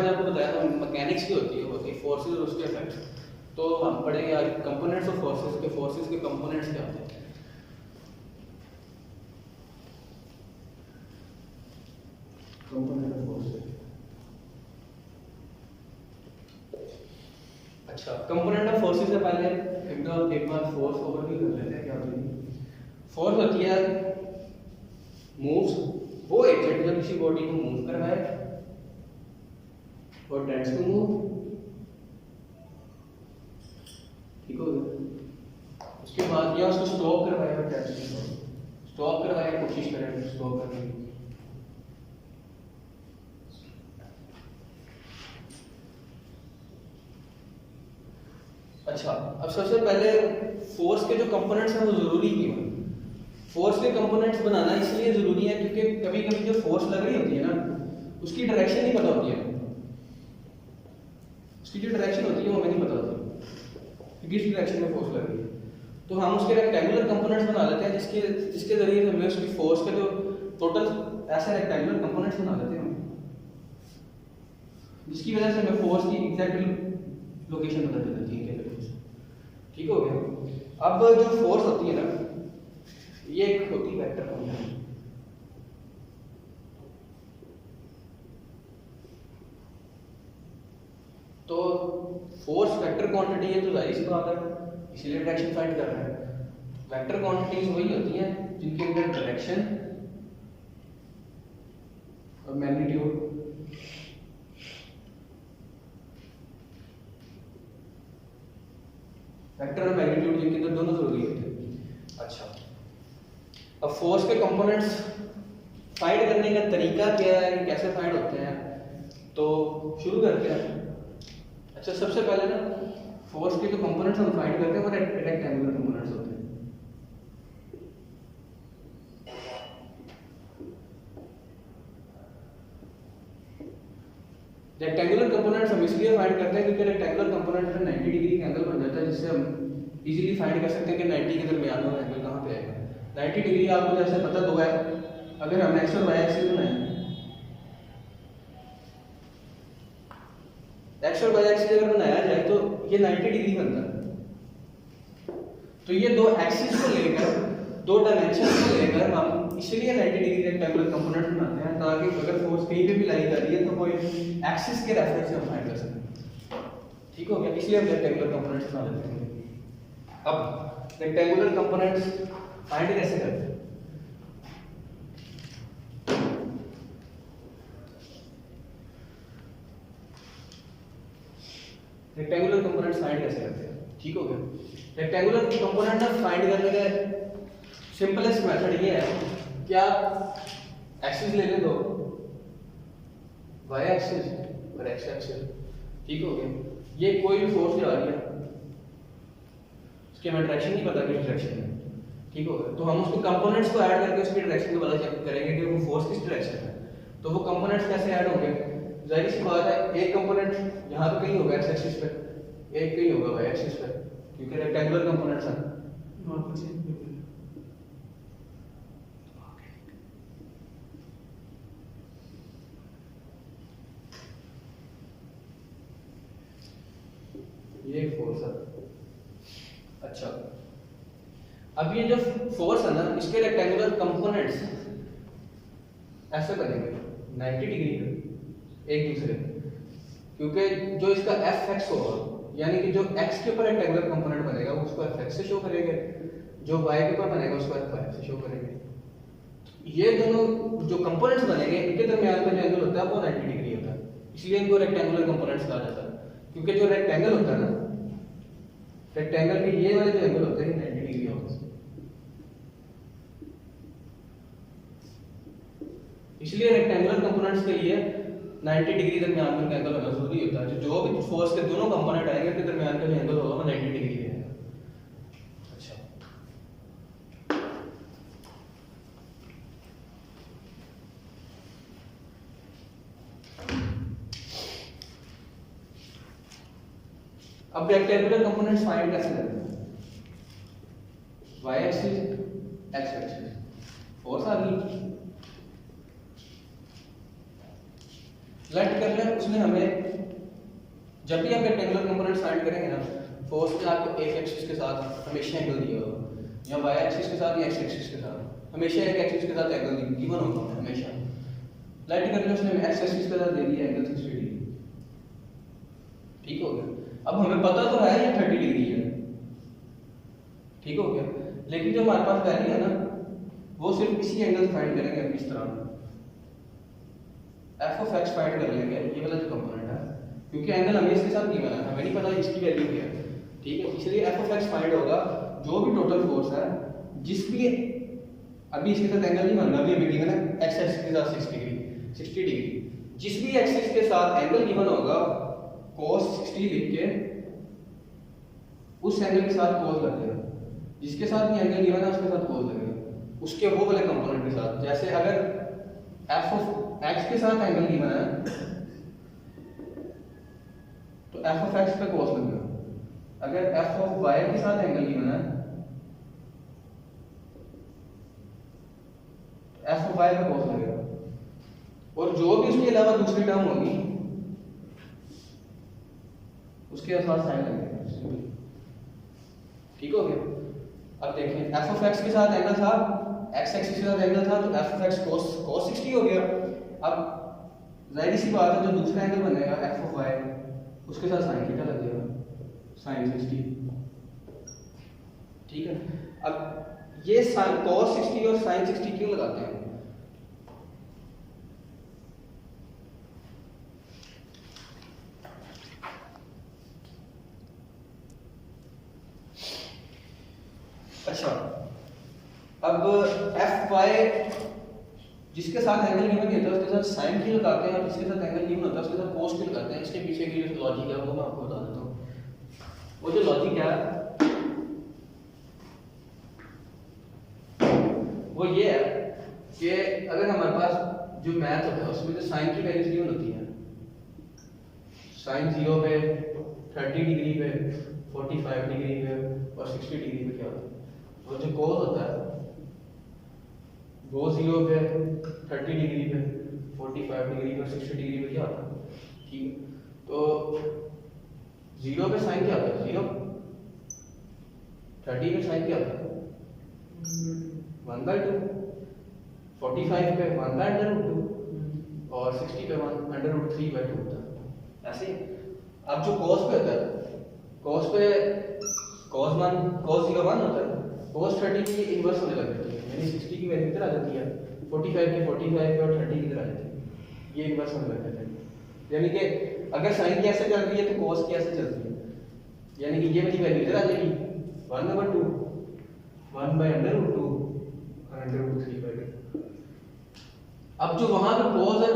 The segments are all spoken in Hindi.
मैंने आपको बताया था मैकेनिक्स की होती है फोर्सेस और उसके इफेक्ट। तो हम पढ़ेंगे आज कंपोनेंट्स ऑफ फोर्सेस के कंपोनेंट्स क्या होते हैं। Component of forces. अच्छा, कंपोनेंट ऑफ फोर्सेस से पहले एक बार फोर्स ओवरव्यू कर लेते हैं। क्या होती है फोर्स? होती है मूव्स, वो एजेंट जो किसी बॉडी को मूव करवाए और टेंड्स टू मूव। ठीक हो गया। उसके बाद या उसको स्टॉप करवाए और टेंड्स टू स्टॉप करवाए, कोशिश करें स्टॉप करने की। अच्छा, अब सबसे पहले फोर्स के जो कंपोनेंट्स हैं वो जरूरी क्यों है? फोर्स के कंपोनेंट्स बनाना इसलिए जरूरी है क्योंकि कभी कभी जो फोर्स लग रही होती है ना, उसकी डायरेक्शन नहीं पता होती है। उसकी जो डायरेक्शन होती है वो हमें नहीं पता होती कि किस डायरेक्शन में फोर्स लग रही है। तो हम उसके रेक्टेंगुलर कंपोनेंट्स बना लेते हैं जिसके जरिए हमें उसकी फोर्स के जो टोटल ऐसे रेक्टेंगुलर कंपोनेंट्स बना लेते हैं जिसकी वजह से हमें फोर्स की एग्जैक्ट लोकेशन पता चल जाती है। ठीक हो गया। अब जो फोर्स होती है ना, ये एक होती है वेक्टर क्वांटिटी। तो फोर्स वेक्टर क्वांटिटी है तो जाहिर सी बात है इसीलिए डायरेक्शन फाइंड कर रहे हैं। वेक्टर क्वांटिटीज वही होती हैं जिनके अंदर डायरेक्शन और मैग्नीट्यूड वेक्टर और मैग्नीट्यूड जिनके अंदर दोनों जरूरी होते हैं। अच्छा, अब फोर्स के कंपोनेंट्स फाइंड करने का तरीका क्या है, कैसे फाइंड होते हैं, तो शुरू करते हैं। अच्छा, सबसे पहले ना फोर्स के जो कंपोनेंट्स हम फाइंड करते हैं वो रेक्टेंगुलर कंपोनेंट्स होते हैं। रेक्टेंगुलर कंपोनेंट्स हम इसलिए फाइंड करते हैं क्योंकि रेक्टेंगुलर कंपोनेंट में 90 डिग्री का एंगल बन जाता है, जिससे हम इजीली फाइंड कर सकते हैं कि 90 के दरमियान वाला एंगल कहाँ पे आएगा। 90 डिग्री आपको जैसे पता तो है, अगर हम एक्स और वाई एक्सिस बनाएं, एक्स और वाई एक्सिस अगर बनाया जाए तो ये 90 डिग्री बनता है। तो ये दो एक्सिस को लेकर, दो डायमेंशन को लेकर हम इसलिए 90 डिग्री रेक्टेंगुलर कंपोनेंट बनाते हैं ताकि अगर फोर्स कहीं पे भी लाई जा रही है तो कोई एक्सिस के रेफरेंस से हम फाइंड कर सकें। ठीक हो गया, इसलिए हम रेक्टेंगुलर कंपोनेंट्स बना लेते हैं। अब रेक्टेंगुलर कंपोनेंट्स फाइंड कैसे करते हैं? रेक्टेंगुलर कंपोनेंट्स फाइंड कैसे करते हैं? ठीक हो गया। रेक्टेंगुलर कंपोनेंट फाइंड करने का सिंपलेस्ट मेथड ये है कि आप एक्सिस ले लें दो, वाई एक्सिस और एक्स एक्सिस। ठीक हो गया। ये कोई भी फोर्स जा रही है, उसकी हमें डायरेक्शन नहीं पता किस डायरेक्शन में। ठीक हो गया। तो हम उसको कंपोनेंट्स को ऐड करके उसकी डायरेक्शन को पता चेक करेंगे कि वो फोर्स किस डायरेक्शन में है। तो वो कंपोनेंट्स कैसे ऐड होंगे? जाहिर सी बात है, एक कंपोनेंट यहाँ पे कहीं होगा एक्स एक्सिस पे, एक कहीं होगा वाई एक्सिस पे, क्योंकि रेक्टेंगुलर कंपोनेंट्स हैं। ये फोर्स है। अच्छा, अब ये जो फोर्स है ना, इसके रेक्टेंगुलर कंपोनेंट्स ऐसे बनेंगे 90 डिग्री पे एक दूसरे, क्योंकि जो इसका एफ एक्स होगा, यानी कि जो एक्स के ऊपर रेक्टेंगुलर कंपोनेंट बनेगा वो उसको एफ एक्स से शो करेंगे, जो वाई के ऊपर बनेगा उसको एफ वाई से शो करेंगे। ये दोनों जो कंपोनेंट्स बनेंगे इनके दरमियान का जो एंगल होता है वो 90 डिग्री होता है, इसलिए इनको रेक्टेंगुलर कंपोनेंट्स कहा जाता है। क्योंकि जो रेक्टेंगल होता है ना, रेक्टेंगल के ये वाले जो एंगल होते हैं 90 डिग्री होते हैं, इसलिए रेक्टेंगुलर कंपोनेंट्स के लिए 90 डिग्री दरमियान में एंगल होना जरूरी होता है। जो भी फोर्स के दोनों कंपोनेंट आएंगे उनके दरमियान का जो एंगल होगा वो 90 डिग्री है। अच्छा, अब रेक्टेंगुलर कंपोनेंट्स फाइंड कैसे करते हैं? Y axis X axis force आ गई, लेट कर लिया उसने हमें। जब भी आप रेक्टेंगुलर कंपोनेंट फाइंड करेंगे ना, फोर्स ने आपको एक एक्सिस के साथ हमेशा एंगल दिया होगा, या वाई एक्सिस के साथ या एक्स एक्सिस के साथ, हमेशा एक एक्सिस के साथ एंगल गिवन होगा हमेशा। लेट कर लिया उसने एक्स एक्सिस के साथ दे दिया एंगल 60 डिग्री, ठीक हो गया। अब हमें पता तो है ये 30 डिग्री है, ठीक हो गया, लेकिन जो हमारे पास वैल्यू है ना वो सिर्फ इसी एंगल से फाइंड करेंगे हम इस तरह एफ ऑफ एक्स फाइंड कर लेंगे, ये वाला जो कंपोनेंट है, क्योंकि एंगल हमें इसके साथ गिवन है, हमें नहीं पता इसकी वैल्यू क्या है, ठीक है। इसलिए एफ ऑफ एक्स फाइंड होगा जो भी टोटल फोर्स है, जिस भी अभी इसके साथ एंगल नहीं बनना, अभी हमें गिवन है एक्स एक्सिस के साथ 60 डिग्री, जिस भी एक्सिस के साथ एंगल गिवन होगा cos 60 लिख के उस एंगल के साथ cos लगेगा, जिसके साथ भी एंगल गिवन है उसके साथ cos लगेगा, उसके वो वाले कंपोनेंट के साथ। जैसे अगर f ऑफ x के साथ एंगल गिवन है तो f ऑफ x पे cos लगेगा, अगर f ऑफ y के साथ एंगल गिवन है तो f ऑफ y पे cos लगेगा, और जो भी उसके अलावा दूसरी टर्म होगी उसके साथ साइन लगेगा, ठीक हो गया। अब देखें f ऑफ x के साथ एंगल था, x एक्सिस के साथ एंगल था, तो f ऑफ x cos 60 हो गया। अब जाहिर सी बात है जो दूसरा एंगल बनेगा f ऑफ y उसके साथ साइन थीटा लगेगा, sin 60, ठीक है। अब ये cos 60 और sin 60 क्यों लगाते हैं? अच्छा, अब एफ वाई जिसके साथ एंगल गिवन नहीं होता उसके साथ साइन क्यों लगाते हैं, और जिसके साथ एंगल गिवन होता है उसके साथ कोस क्यों लगाते हैं? इसके पीछे की जो लॉजिक है वो मैं आपको बता देता हूँ। वो जो लॉजिक है वो ये है कि अगर हमारे पास जो मैथ होता है उसमें जो साइन की वैल्यूज गिवन होती है, साइन 0 पे, 30 डिग्री पे, 45 डिग्री पे और 60 डिग्री पे क्या होता है, और जो कोस होता है वो 0 पे, 30 डिग्री पे, 45 डिग्री पे और 60 डिग्री पे क्या होता है, ठीक है। तो 0 पे साइन क्या होता है 0, 30 पे साइन क्या होता है 1/2, 45 पे 1/√2 और 60 पे 1/√3/2 होता है, ऐसे। अब जो cos पे होता है, cos पे cos 0 1 होता है, cos 30 की इनवर्स होने लग जाती है, यानी 60 की वैल्यू इधर आ जाती है, 45 की 45 पे और 30 की इधर आ जाती है, ये इनवर्स होने लग जाता है। यानी कि अगर साइन की ऐसे चल रही है तो cos की ऐसे चलती है, यानी कि ये वाली वैल्यू इधर आ जाएगी 1/2 1/√2 और √3/2। अब जो वहां पे cos है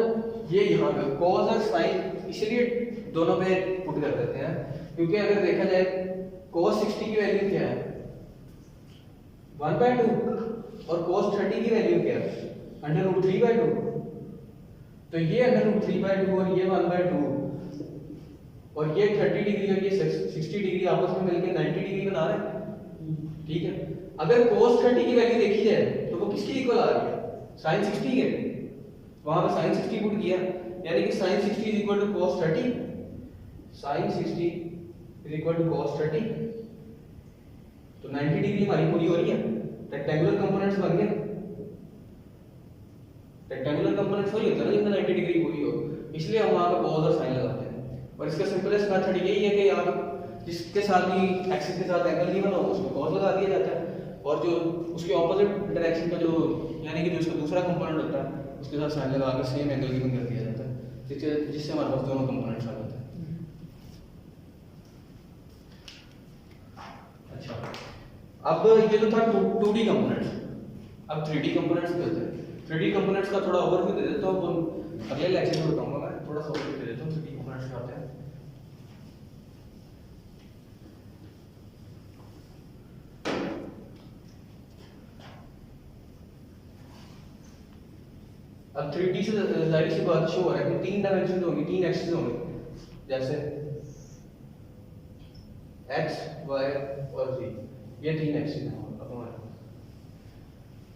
ये यहाँ पे cos और sin, इसलिए दोनों पे पुट कर देते हैं, क्योंकि अगर देखा जाए cos 60 की वैल्यू क्या है 1/2 और cos 30 की वैल्यू क्या है √3/2, तो ये √3/2 और ये 1/2 और ये 30 डिग्री और ये 60 डिग्री आपस में मिलकर 90 डिग्री बना रहे हैं, ठीक है। अगर cos 30 की वैल्यू देखी जाए तो वो किसके इक्वल आ रही है sin 60 के, वहां पे sin 60 पुट किया, यानी कि sin 60 is equal to cos 30, sin 60 is equal to cos 30, तो 90 डिग्री हमारी पूरी हो रही है, रेक्टेंगुलर कंपोनेंट्स बन गए। रेक्टेंगुलर कंपोनेंट्स वही होता है ना जिनमें 90 डिग्री पूरी हो, इसलिए हम वहां पे cos और sin लगाते हैं। और इसका सिंपलेस्ट मेथड यही है कि यहाँ जिसके साथ भी एक्सिस के साथ एंगल गिवन हो उसमें cos लगा दिया जाता है, और जो उसके ऑपोजिट डायरेक्शन का जो यानी कि जो उसका दूसरा कंपोनेंट होता है उसके साथ साइन लगा के सेम एंगल गिवन कर दिया जाता है, जिससे हमारे पास दोनों कंपोनेंट्स आ जाते हैं। अच्छा, अब ये तो था 2D कंपोनेंट्स, अब 3D कंपोनेंट्स क्या होते हैं। 3D कंपोनेंट्स का थोड़ा ओवरव्यू दे देता हूँ, अगले लेक्चर में बताऊंगा मैं, थोड़ा सा ओवरव्यू दे देता हूँ 3D कंपोनेंट्स क्या होते हैं। अब 3D से जाहिर सी बात शो हो रहा है कि 3 डायमेंशन होंगे, 3 एक्सिस होंगे, जैसे x, y और z, ये 3 एक्सिस हैं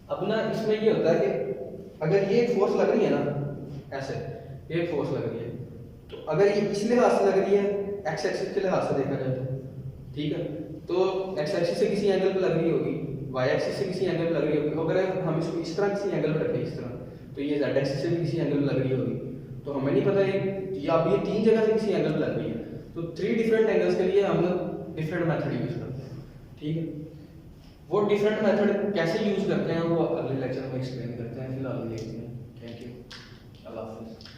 अब ना। इसमें ये होता है कि अगर ये एक फोर्स लग रही है ना, ऐसे ये एक फोर्स लग रही है, तो अगर ये इस लिहाज से लग रही है, एक्स एक्सिस के लिहाज से देखा जाए तो, ठीक है, तो एक्स एक्सिस से किसी एंगल पर लग रही होगी, वाई एक्सिस से किसी एंगल पर लग रही होगी। अगर हम इसको इस तरह किसी एंगल पर रखें इस तरह, तो ये जेड एक्सिस से भी किसी एंगल पर लग रही होगी। तो हमें नहीं पता ये अब ये तीन जगह से किसी एंगल पर लग रही है, तो 3 डिफरेंट एंगल्स के लिए हम लोग डिफरेंट मेथड यूज करते हैं, ठीक है। वो डिफरेंट मेथड कैसे यूज करते हैं वो अगले लेक्चर में एक्सप्लेन करते हैं। फिलहाल देखते हैं। थैंक यू, अल्लाह हाफिज़।